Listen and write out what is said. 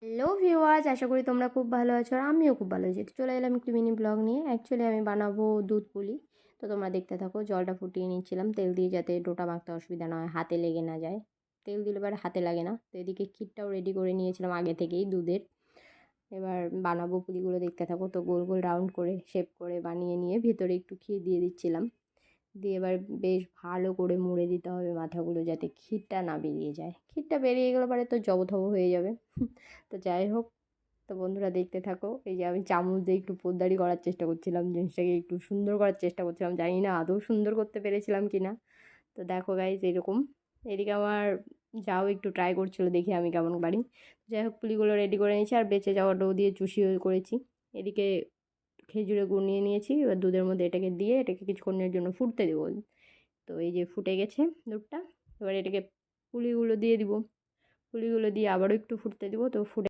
Hello viewers, আশা করি তোমরা খুব ভালো আছো আর আমিও খুব ভালো আছি। তো চলে এলাম একটু মিনি ব্লগ নিয়ে। অ্যাকচুয়ালি আমি বানাবো দুধ পুলি। তো তোমরা দেখতে থাকো। জলটা ফুটিয়ে নিচ্ছিলাম তেল দিয়ে, যাতে ডোটা মাখতে অসুবিধা না হয়, হাতে লেগে না যায়। তেল দিলে এবার হাতে লাগে না। তো এদিকে ক্ষীরটাও রেডি করে নিয়েছিলাম আগে থেকেই দুধের। এবার বানাবো পুলিগুলো, দেখতে থাকো। তো গোল গোল রাউন্ড করে শেপ করে বানিয়ে নিয়ে ভেতরে একটু ক্ষীর দিয়ে দিচ্ছিলাম। দিয়ে এবার বেশ ভালো করে মুড়ে দিতে হবে মাথাগুলো, যাতে ক্ষীরটা না বেরিয়ে যায়। ক্ষীরটা বেরিয়ে গেলে পরে তো জবথব হয়ে যাবে। তো যাই হোক, তো বন্ধুরা দেখতে থাকো। এই যে আমি চামচ দিয়ে একটু পোদ্দারি করার চেষ্টা করছিলাম, জিনিসটাকে একটু সুন্দর করার চেষ্টা করছিলাম, জানি না আদৌ সুন্দর করতে পেরেছিলাম কি না। তো দেখো গাইজ এরকম। এদিকে আমার যাও একটু ট্রাই করছিলো, দেখি আমি কেমন পারি। যাই হোক, পুলিগুলো রেডি করে নিয়েছি আর বেঁচে যাওয়া ডো দিয়ে চুষিও করেছি। এদিকে খেজুরে গুড় নিয়ে নিয়েছি, এবার দুধের মধ্যে এটাকে দিয়ে এটাকে কিছুক্ষণের জন্য ফুটতে দেবো। তো এই যে ফুটে গেছে দুধটা। এবার এটাকে পুলিগুলো দিয়ে দিব। পুলিগুলো দিয়ে আবারও একটু ফুটতে দেবো। তো ফুটে